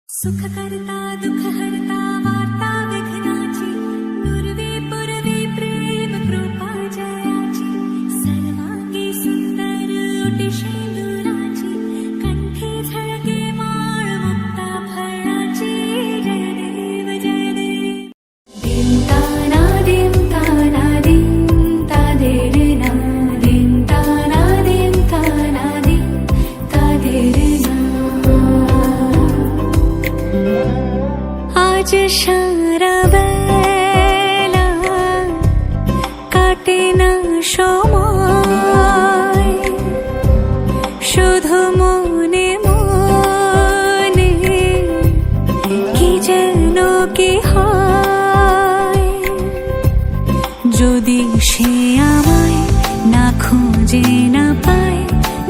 सुख करता दुख हरता वार्ता विघ्नाची नुरवी पुरवी प्रेम कृपा जयाची सर्वांगी सुंदर ओटी शेंदुराची कंठी झळके माळ मुक्ता फळाची जय देव जय देव दिंताना दिंताना दिंता देरना दिंताना दिंताना दिंता देरना आज সারা বেলা কাটে না সময় শুধু মনে মনে কি যেন কি হয় যদি সে আমায় না খুঁজে না পায়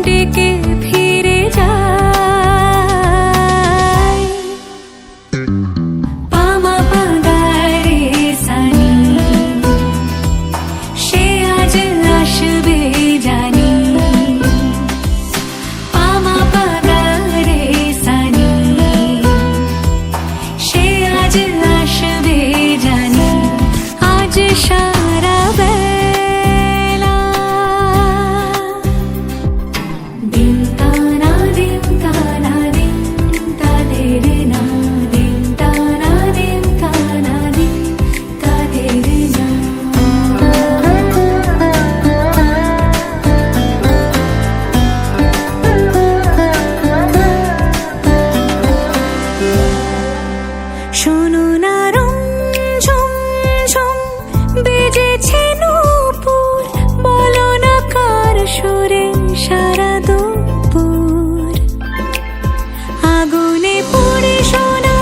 ডেকে ফিরে যায় শোনো না রুম ঝুম বেজেছে নূপুর বলো না কার সুরে সারা দুপুর আগুনে পুড়ে সোনা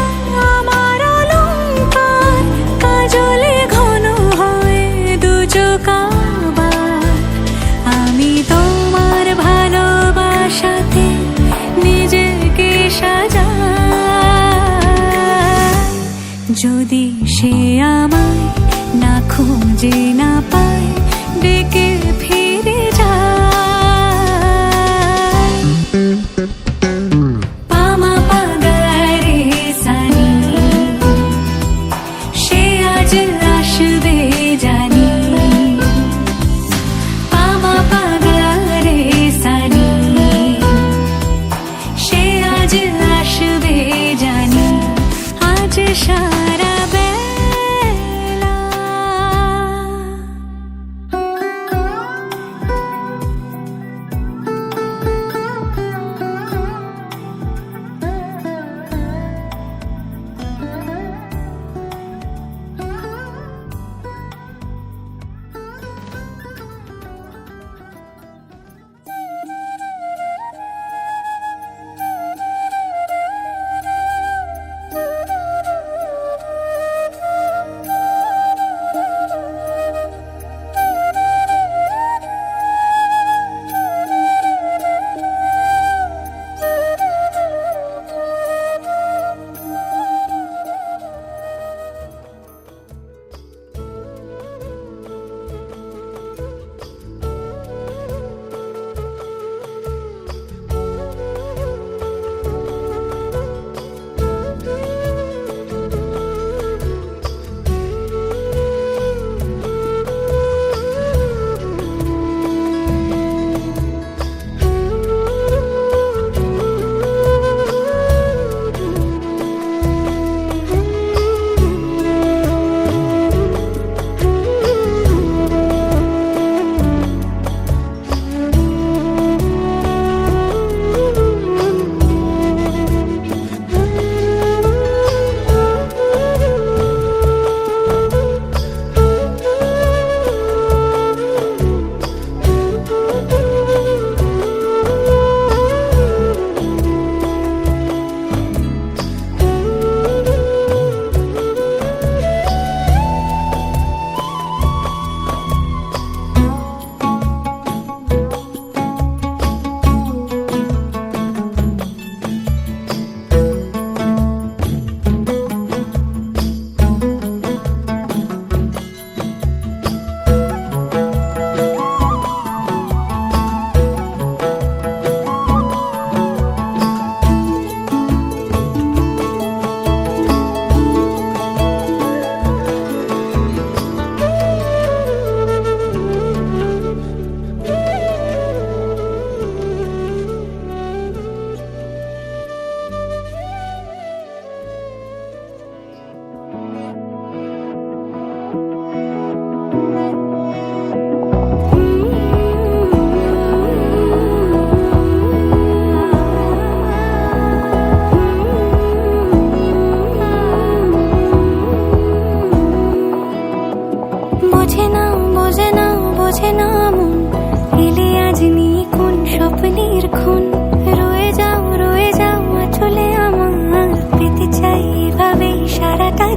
আমার অলংকার কাজলে ঘন হয় দু চোখ আবার আমি তোমার ভালোবাসাতে নিজেকে সাজাই যদি সে আমায় না খুঁজে না পায় ডেকে ফিরে যায় পামা পাগারে সানি সে আজ আসবে জানি পামা পাগারে সানি সে আজ আসবে জানি আজ সারা বেলা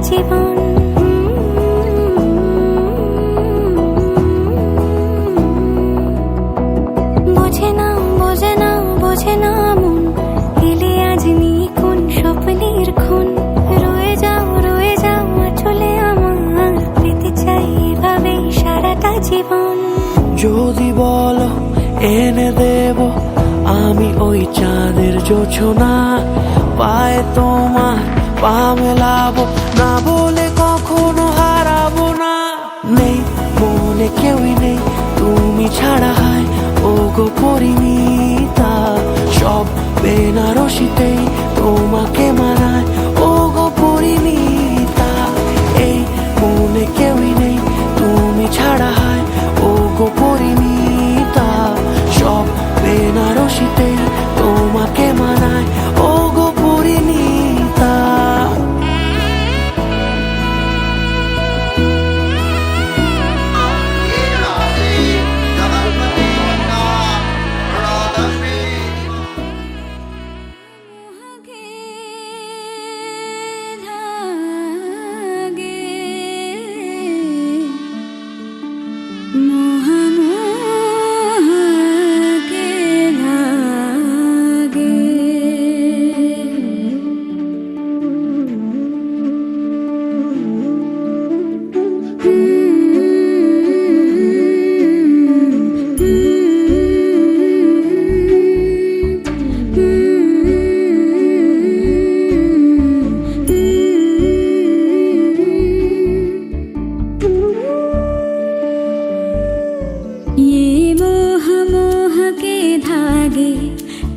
জীবন। বোঝে না বোঝে না বোঝে না মন, এলে আজ নিয়ে কোন স্বপ্নের ক্ষণ। রয়ে যাও চলে আমার, পেতে চাই এভাবেই সারাটা জীবন। যদি বলো এনে দেব আমি ওই চাঁদের জোছনা, পায়ে তোমার পা মেলাবো, না বলে কখনো হারাবো না। নেই মনে কেউই নেই তুমি ছাড়া, হায় ও গো পরিণীতা। সব বেনারসিতেই তোমাকে মানায় ও গো পরিণীতা। এই মনে কেউই নেই তুমি ছাড়া, হায় ও গো পরিণীতা। সব বেনারসিতেই তোমাকে মানায় ও গো পরিণীতা।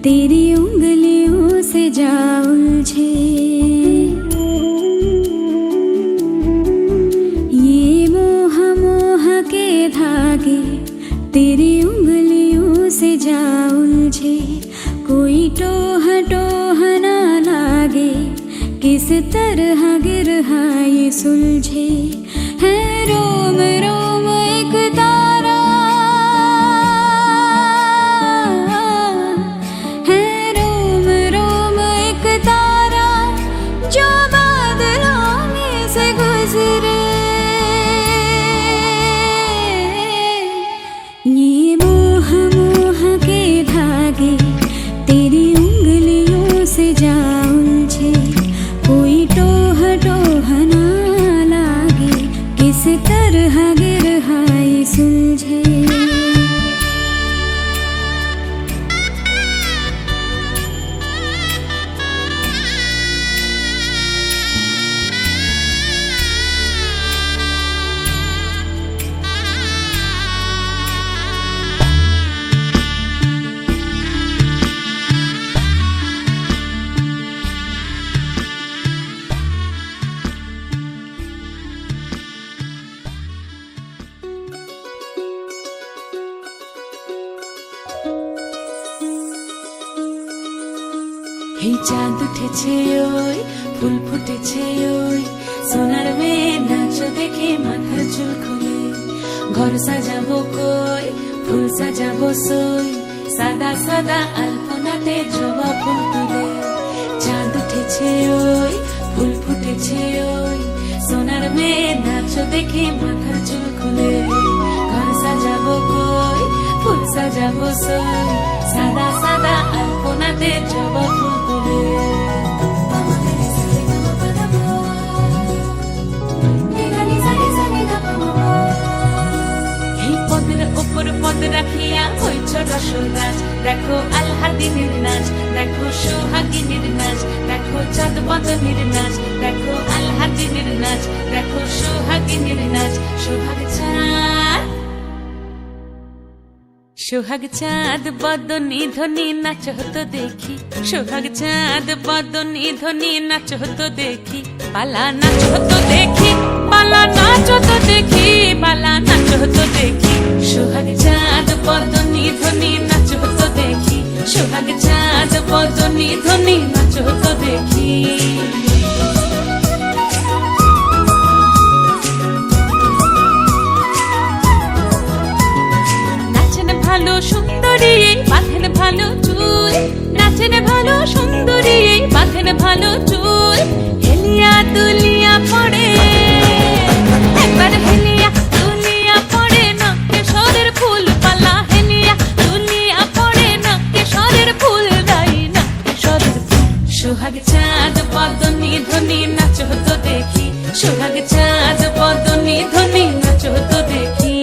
तेरी उंगलियों से जा उलझे, ये मोह मोह के धागे तेरी उंगलियों से जा उलझे। कोई टोह टोह ना लागे, किस तरह गिरहा ये सुलझे। है रोम रोम एक तारा, जो बादलों में से गुजरे। ये मोह मोह के धागे तेरी उंगलियों से जा उलझे। कोई टोह टोह ना लागे, किस तरह गिरहा ये सुलझे। এই চাঁদ উঠেছে ওই, ফুল ফুটেছে ওই, সোনার মেয়ে নাচ দেখে মাথার চুল খুলে। ঘর সাজাবো কই, ফুল সাজাবো সই, সাদা সাদা আলপনাতে জবা ফুল তুলে। চাঁদ উঠেছে ওই, ফুল ফুটেছে ওই, সোনার মেয়ে নাচ দেখে মাথার চুল খুলে। ঘর সাজাবো কই, ফুল সাজাবো সই, সাদা সাদা আলপনাতে জবা ফুল তুলে। এই পদের ওপর পদ রাখিয়া হইছ রসরাজ, দেখো আলহাদিনের নাচ, দেখো সোহাগিনীর নাচ, দেখো চাঁদ বদনের নাচ, দেখো আলহাদিনের নাচ, দেখো সোহাগিনীর নাচ। সোহাগ চাঁদ, সোহাগ চাঁদ বদনী ধ্বনি নাচ হতো দেখি, সোহাগ চাঁদ বদনী ধ্বনি নাচ হতো দেখি। পালা নাচ হতো দেখি, পালা নাচ হতো দেখি, পালা নাচ হতো দেখি। সোহাগ চাঁদ বদনী ধ্বনি নাচ হতো দেখি, সোহাগ চাঁদ বদনী ধ্বনি নাচ হতো দেখি। ভালো সুন্দরী বাঁধেন ভালো চুল, নাচেন ভালো সুন্দরী বাঁধেন ভালো চুল। হেলিয়া দুলিয়া পড়ে সোহাগ চাঁদ বদনি ধ্বনি নাচো তো দেখি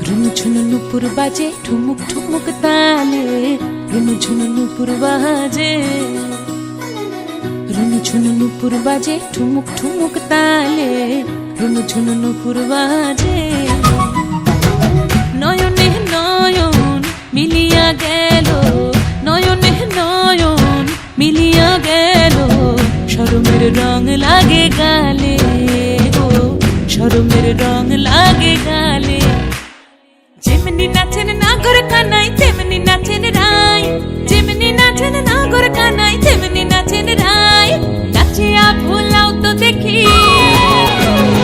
রুনু ঝুনু নুপুর বাজে ঠুমুক ঠুমুক তালে রুনু ঝুনু নুপুর বাজে রুনু ঝুনু নুপুর বাজে ঠুমুক ঠুমুক তালে রুনু ঝুনু নুপুর বাজে নয়নে নয়ন মিলিয়া গেল নয়নে নয়ন মিলিয়া গেল শরমের রং লাগে গালে ও শরমের রং লাগে গালে যেমনি নাচেন নাগর কানাই তেমনি নাচেন রাই যেমনি নাচেন নাগর কানাই তেমনি নাচেন রাই নাচিয়া ভোলাও তো দেখি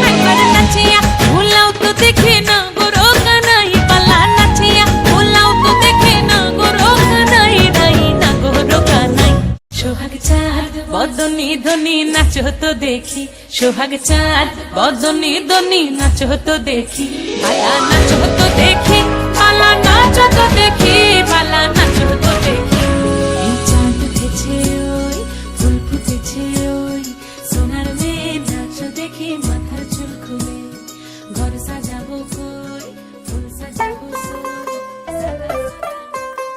একবার নাচিয়া ভোলাও তো দেখি নাগর কানাই পালা নাচিয়া ভোলাও তো দেখি নাগর কানাই রাই নাগর কানাই সোহাগ চাঁদ বদনি ধ্বনি নাচো তো দেখি সোহাগ চাঁদ বদনি ধ্বনি নাচো তো দেখি পালা নাচো তো দেখি পালা নাচো তো দেখি পালা নাচো তো দেখি এই চাঁদ উঠেছে ওই ফুল ফুটেছে ওই সোনার মেয়ে নাচো দেখি মাথার চুল খুলে ঘর সাজাবো কই ফুল সাজাবো সই সাদা সাদা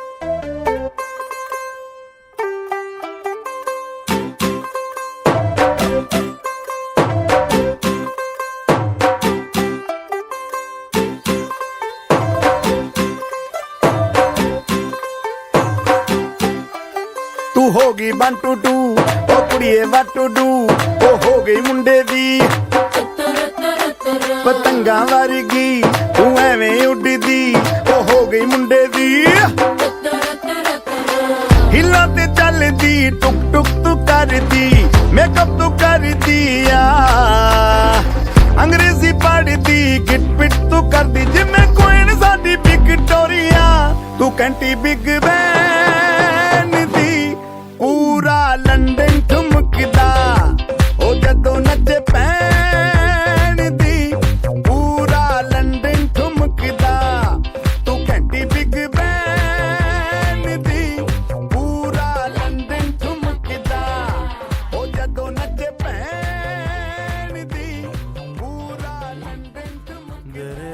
तू होगी 1 2 2 ओ कुड़िए what to do ओ हो गई मुंडे दी पतंगा वर्गी तू एवें उड़दी ओ हो गई मुंडे दी हिला ते चलदी टुक टुक तू करदी मेकअप तू करदी अंग्रेजी पढ़दी गिट पिट तू करदी जिमें क्वीन साडी विक्टोरिया तू कैंटी बिग बैन दी पूरा लंदन ठुमकदा ओ जदों नचे पैन दी पूरा लंदन ठुमकदा तू कैंटी बिग बैन दी पूरा लंदन ठुमकदा ओ जदों नचे पैन दी पूरा लंदन ठुमकदा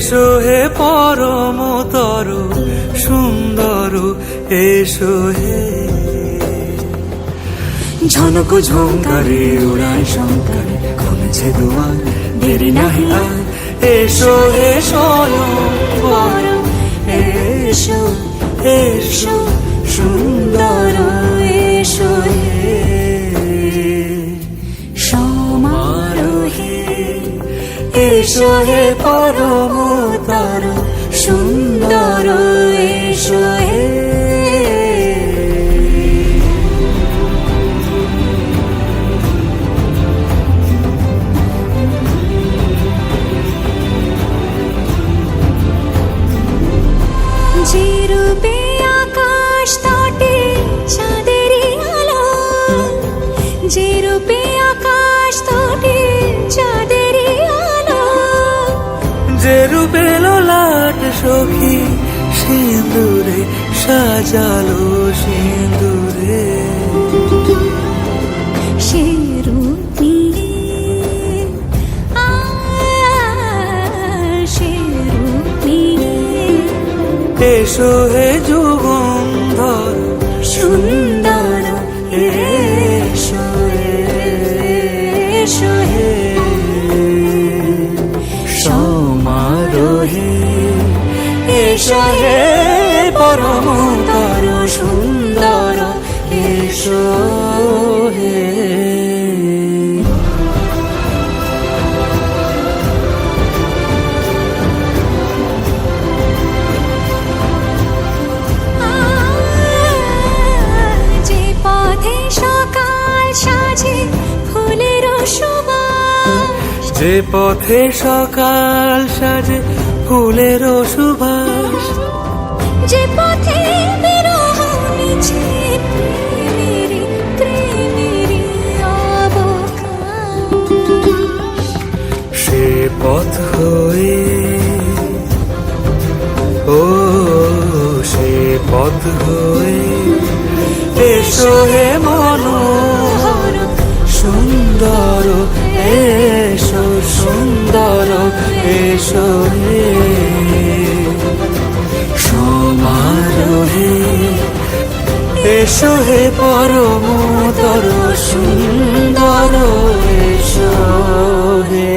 এসো হে পরমতর সুন্দর এসো হে ঝনক ঝঙ্কারে উড়ায় শঙ্কারে খুলেছে দুয়ার দেরি নাহি আর এসো এসো বড় এসো এসো সুন্দর এসো হে সমারোহে এসো হে পরমতর সুন্দর এসো হে যে রূপে আকাশ তটে চাঁদেরই আলো, যে রূপে আকাশ তটে চাঁদেরই আলো, যে রূপে ললাট সখী সিঁদুরে সাজালো সিঁদুরে সে রূপ নিয়ে সে রূপ নিয়ে এসো হে যুগন্ধর সুন্দর এসো এসো হে সমারোহে এসো হে পরমতর সুন্দর এসো হে যে পথে সকাল সাজে ফুলের সুবাস, যে পথে সকাল সাজে ফুলের সুবাস, যে পথে বিরহ মিছে প্রেমেরই প্রেমেরই অবকাশ, সে পথ হয়ে ও সে পথ হয়ে এসো হে মনোহর সুন্দর এসো সুন্দর এসো হে সমারোহে এসো হে পরমতর সুন্দর এসো হে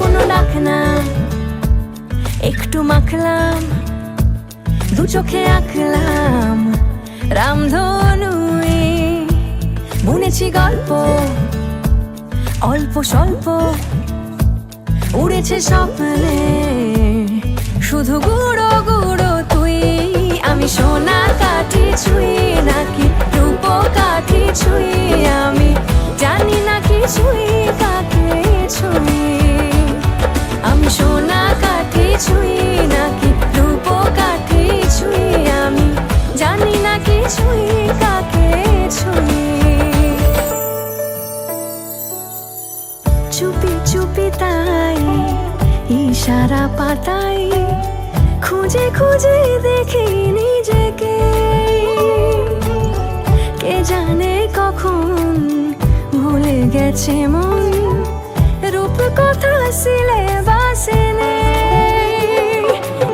কোনো ডাক না একটু মাখলাম, দু চোখে আঁকলাম রামধনুয়ে, বুনেছি গল্প অল্প স্বল্প, উড়েছে স্বপ্নে শুধু গুঁড়ো গুঁড়ো তুই, আমি সোনা কাঠি ছুঁই নাকি রূপ কাঠি ছুঁই, আমি জানি না কিছুই কাকে ছুঁই, আমি সোনা কাঠি ছুঁই নাকি রূপ কাঠি ছুঁই, আমি জানি না কিছুই কাকে ছুঁই। চুপি চুপি তাই ইশারা পাতাই, খুঁজে খুঁজে দেখি নিজেকে, কে জানে কখন ভুলে গেছে মন, রূপ কথা সিলেবাসে নেই,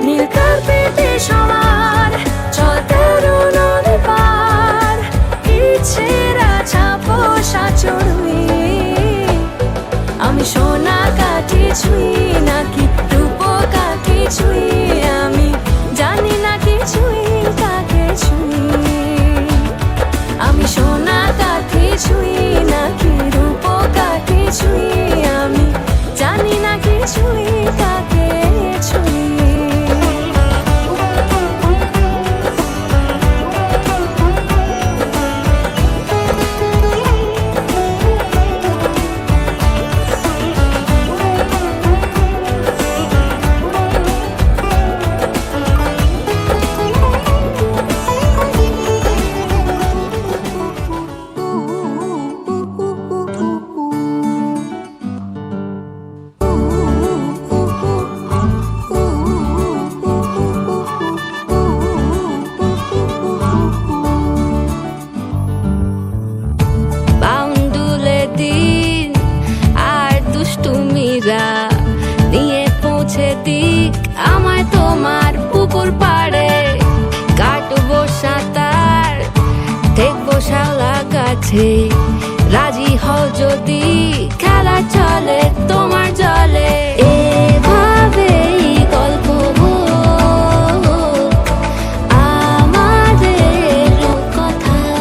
নীল কার্পেটে সবার চলতে নদী পার, ইচ্ছেরা ছাপোষা চড়ুই, আমি সোনা কাঠি ছুঁই নাকি রূপ কাঠি ছুঁই, আমি জানি না কিছুই কাকে ছুঁই, আমি সোনা কাঠি ছুঁই নাকি রূপ কাঠি ছুঁই, আমি জানি না কিছুই কাকে ছুঁই। দুষ্টুমিরা নিয়ে পৌঁছে দিক আমায় তোমার পুকুর পাড়ে। কাটবো সাঁতার, দেখবো শালা গাছে, রাজি হও যদি খেলা চলে তোমার জলে। এভাবেই গল্প হোক আমাদের কথায়।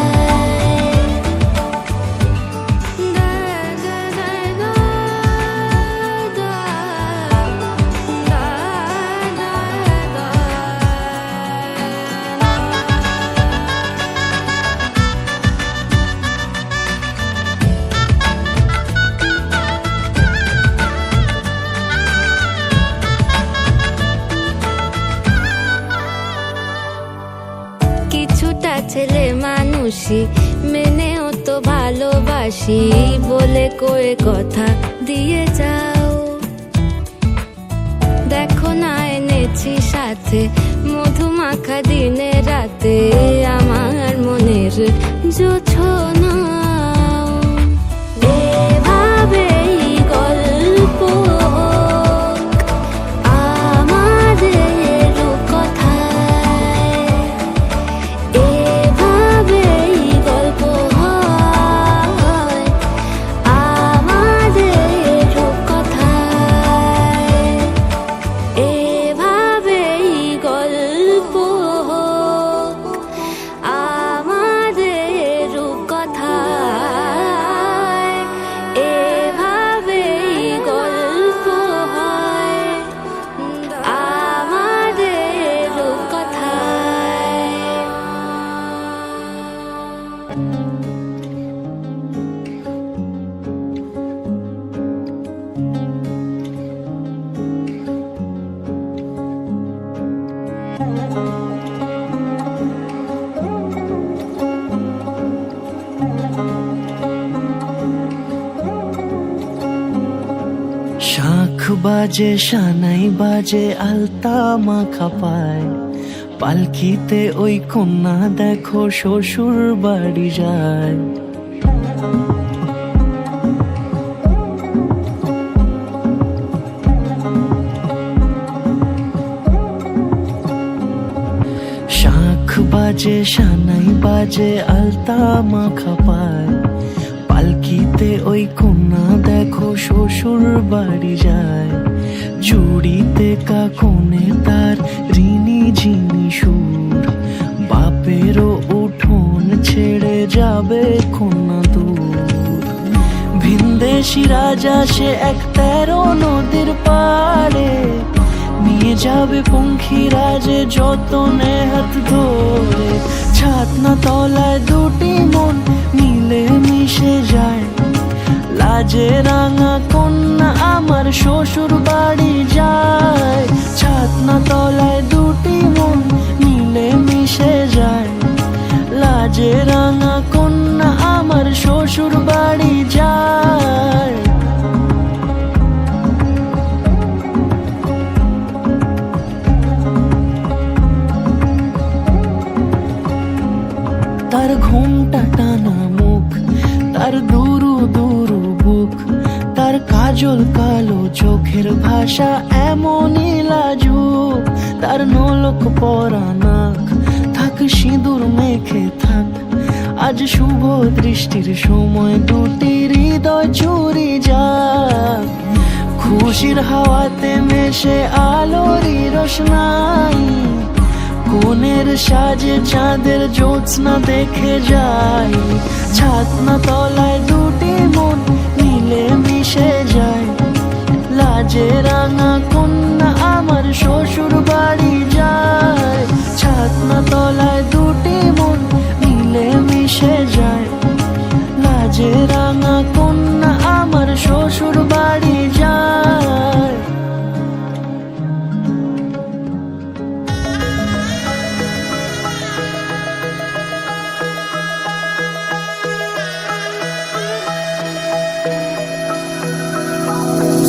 কিছুটা ছেলে মানুষই মেনেও তো ভালোবাসি বলে কয়ে কথা দিয়ে যাও। দেখো না এনেছি সাথে মধুমাখা দিনে রাতে আমার মনের জোছনা। এভাবেই গল্প হোক আমাদের কথায়। এভাবেই গল্প হয় আমাদের কথায়। এভাবেই গল্প হোক আমাদের কথায়। এভাবেই গল্প হয় আমাদের কথায়। শাঁখ বাজে সানাই বাজে আলতা মাখা পায়, পালকিতে ওই কন্যা দেখো শ্বশুর বাড়ি যায়। শাঁখ বাজে সানাই বাজে আলতা মাখা পায়, পালকিতে ওই কন্যা দেখো শ্বশুর বাড়ি যায়। চুড়িতে কাকনে তার ঋণী ঝিনি সুর, বাপেরও উঠোন ছেড়ে যাবে কন্যা দূর। ভিনদেশি রাজা সে এক 13 নদীর পাড়ে, নিয়ে যাবে পঙ্খী রাজে যতনে হাত ধরে। ছাতনা তলায় দুটি মন মিলে মিশে যায়, লাজে রাঙা কন্যা আমার শ্বশুর বাড়ি যায়। ছাতনা তলায় দুটি মন মিলে মিশে যায়, লাজে রাঙা কন্যা আমার শ্বশুর বাড়ি যায়। তার ঘুমটা টানা মুখ, তার দুরু দুরু বুক, তার কাজল কালো চোখের ভাষা এমনই লাজুক। তার নোলক পরা নাক, থাক সিঁদুর মেখে থাক, আজ শুভ দৃষ্টির সময় দুটি হৃদয় চুরি যাক। খুশির হাওয়াতে মেশে আলোরই রোশনাই, কোণের সাজে চাঁদের জ্যোৎস্না দেখে যাই। ছাতনা তলায় দুটি মন মিলে মিশে যায়, লাজে রাঙা কন্যা আমার শ্বশুর বাড়ি যায়। ছাতনা তলায় দুটি মন মিলে মিশে যায়, লাজে রাঙা কন্যা আমার শ্বশুর বাড়ি যায়।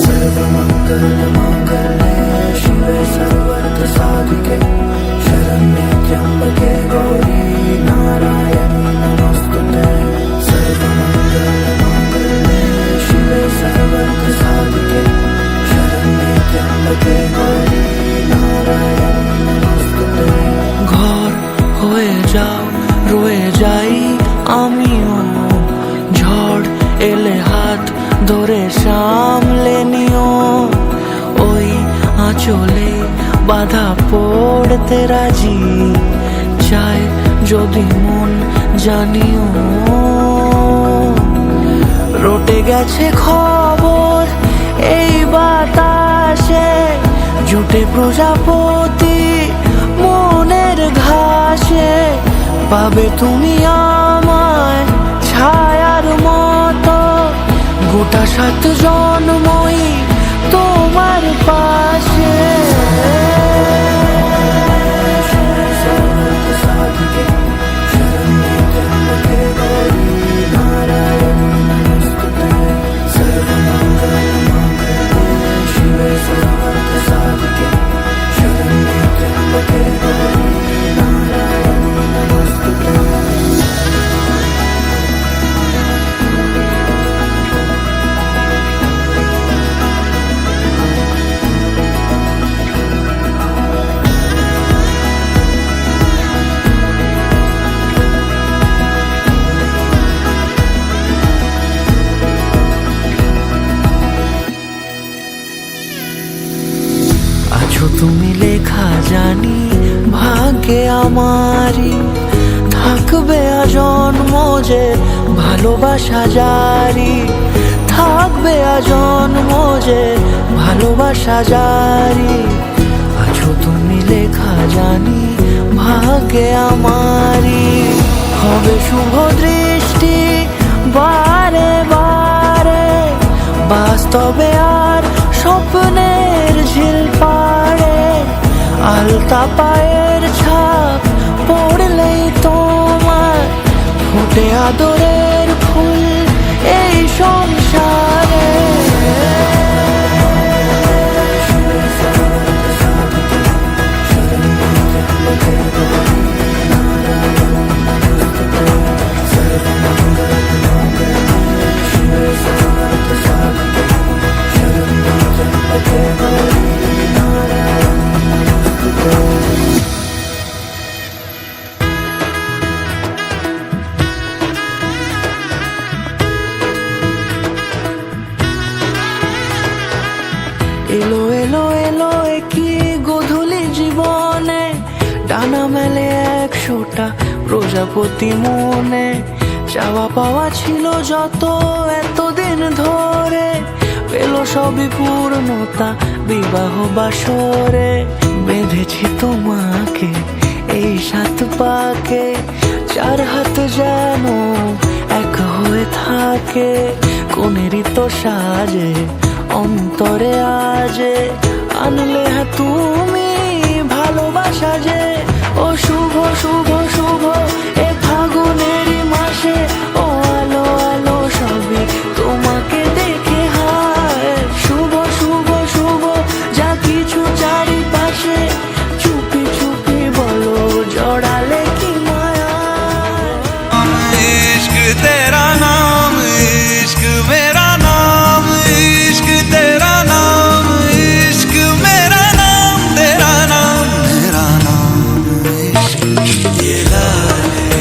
सर्वमङ्गलमाङ्गल्ये शिवे सर्वार्थसाधिके शरण्ये त्र्यम्बके गौरी नारायणी नमोस्तुते। सर्वमङ्गलमाङ्गल्ये शिवे सर्वार्थसाधिके সামলে নিও, ওই আঁচলে বাধা পড়তে রাজি, চায় যদি মন জানিও। রটে গেছে খবর এই বাতাসে, জুটে প্রজাপতি মনের ঘাসে, পাবে তুমি আমায় ছায়ার মতো, গোটা 7 জন্মই তোমার পাশে। আছো তুমি লেখা জানি ভাগ্যে আমারই, থাকবে আজন্ম যে ভালোবাসা জারি, থাকবে আজন্ম যে ভালোবাসা জারি। আছো তুমি লেখা জানি ভাগ্যে আমারই, হবে শুভ দৃষ্টি বারে বারে, বাস্তবে আর স্বপ্নের ঝিল পাড়ে, আলতা পায়ের ছাপ পড়লেই তোমার ফোটে আদরের ফুল এই সংসারে। এলো এলো এলো কি গধূলি জীবনে, ডানা মেলে 100টা প্রজাপতি মনে, চাওয়া পাওয়া ছিল যত এতদিন ধরে, পেল সবই পূর্ণতা বিবাহ বাসরে। বেঁধেছি তোমাকে এই 7 পাকে, 4 হাত যেন এক হয়ে থাকে, কোনেরই তো সাজে অন্তরে আজে, আনলে তুমি ভালোবাসা যে। ও শুভ শুভ শুভ এ ফাগুনেরই মাসে, ও আলো আলো সবই তোমাকে দেখে হায়, শুভ শুভ শুভ যা কিছু চারিপাশে, চুপি চুপি বলো জড়ালে কি মায়া। इश्क तेरा नाम, इश्क मेरा नाम, इश्क तेरा नाम, इश्क मेरा नाम, तेरा नाम, मेरा नाम इश्क। ये लाल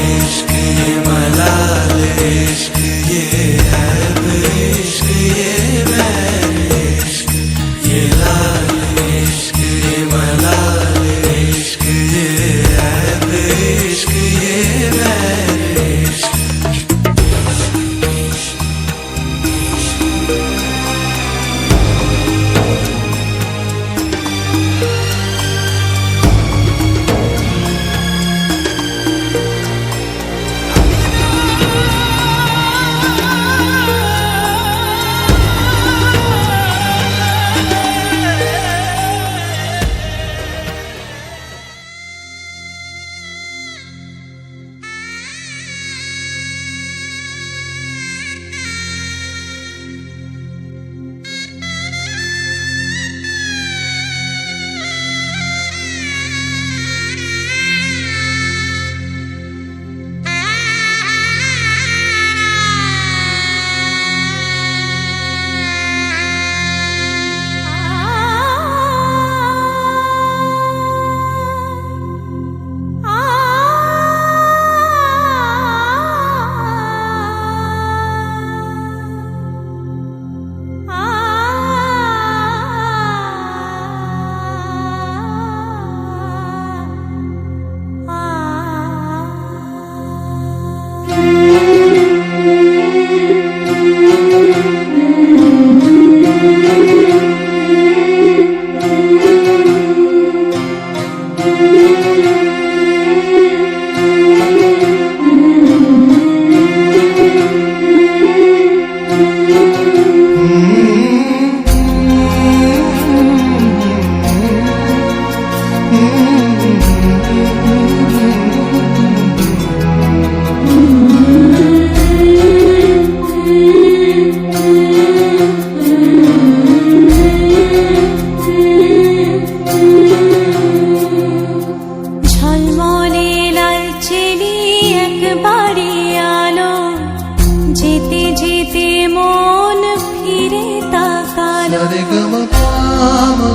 সারে গমা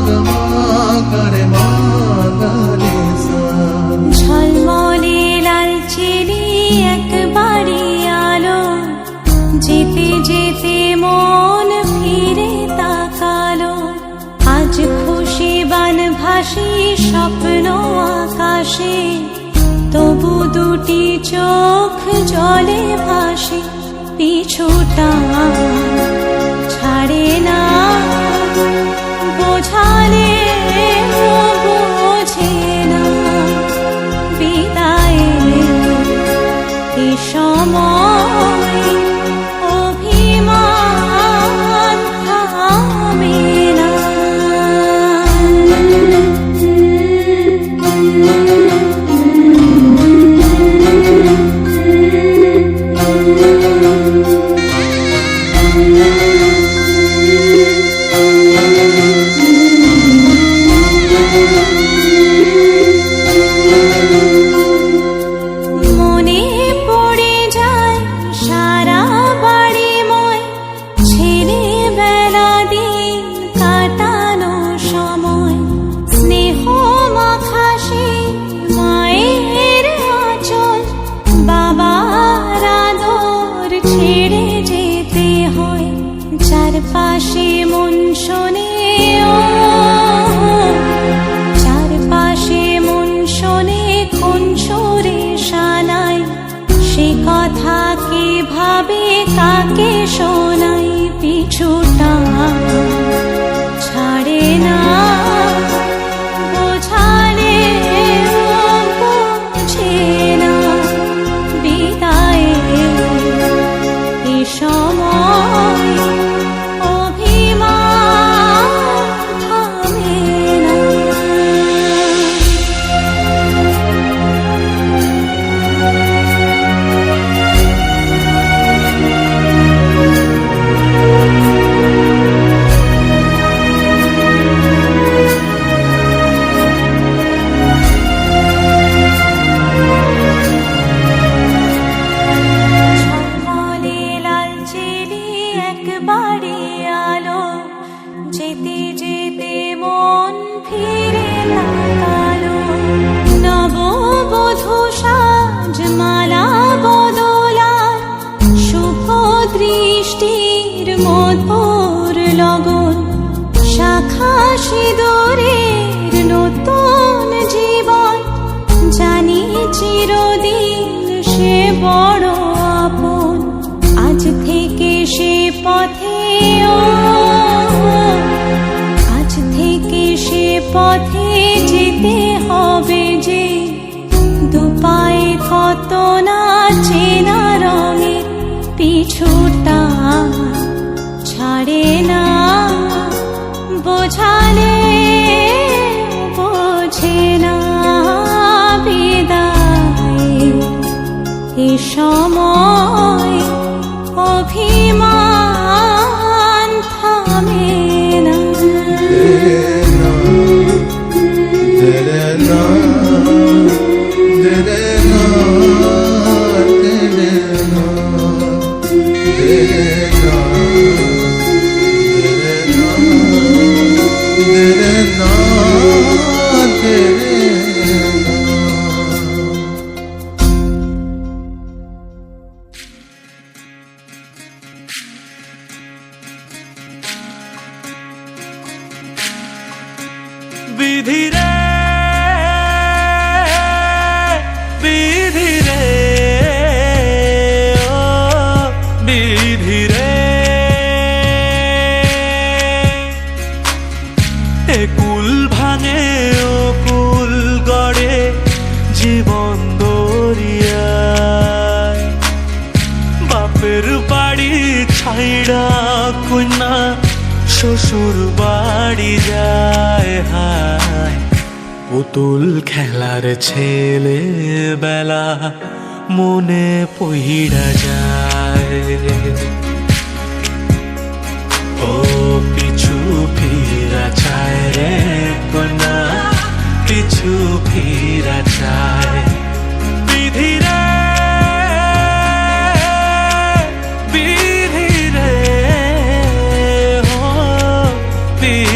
গমা করে মা গারে সা। ঝলমলে লালচেরি একবারই আলো, যেতে যেতে মন ফিরে তাকালো। আজ খুশি বান ভাসি স্বপ্ন আকাশে, তবু দুটি চোখ জলে ভাসে। পিছুটা ছাড়ে না, বোঝালে বোঝে না। বিদায়ের এ সময় অভিমান থামে না। মনে পড়ে যায় সারা বাড়িময়, ছেলেবেলা দিন কাটানো সময়। স্নেহ মাখাসে মায়ের আঁচল, বাবার আদর ছেড়ে যেতে হয়। চারপাশে মন শোনে ও, চারপাশে মন শোনে কোন সুরে শানাই। সে কথা কে ভাবে কাকে শোনাই। পিছুটা ছাড়ে না, বোঝালে বোঝে না। বিদায়ের এ সময় অভিমান থামে না। ঝলমলে লালচেরি একবারই আলো, যেতে যেতে মন ফিরে তাকালো। নববধূ সাজমালা বদলার, শুভ দৃষ্টির মধুর লগন। শাখা সিঁদুরের নতুন জীবন, জানি চিরদিন সে বড় আপন। আজ থেকে সে পথে ও, আজ থেকে সে পথে যেতে হবে যে। দুপায়ে কত না চেনা রঙের, পিছুটা ছাড়ে না। বোঝালে বোঝে না। বিদায়ের এ সময় অভিমান থামে না। তেরে না তেরে না তেরে না তেরে না তেরে না তেরে না। বিধি রে বিধি রে ও বিধি রে, এ কুল ভাঙে ও কুল গড়ে জীবন দরিয়ায়। বাপের বাড়ি ছাইড়া কন্যা শ্বশুর বাড়ি যায়। হায় পুতুল খেলার ছেলে বেলা মনে পইড়া যায়। ও পিছু ফিরা চায় রে কন্যা, পিছু ফিরা চায়। বিধি রে বিধি রে ও পি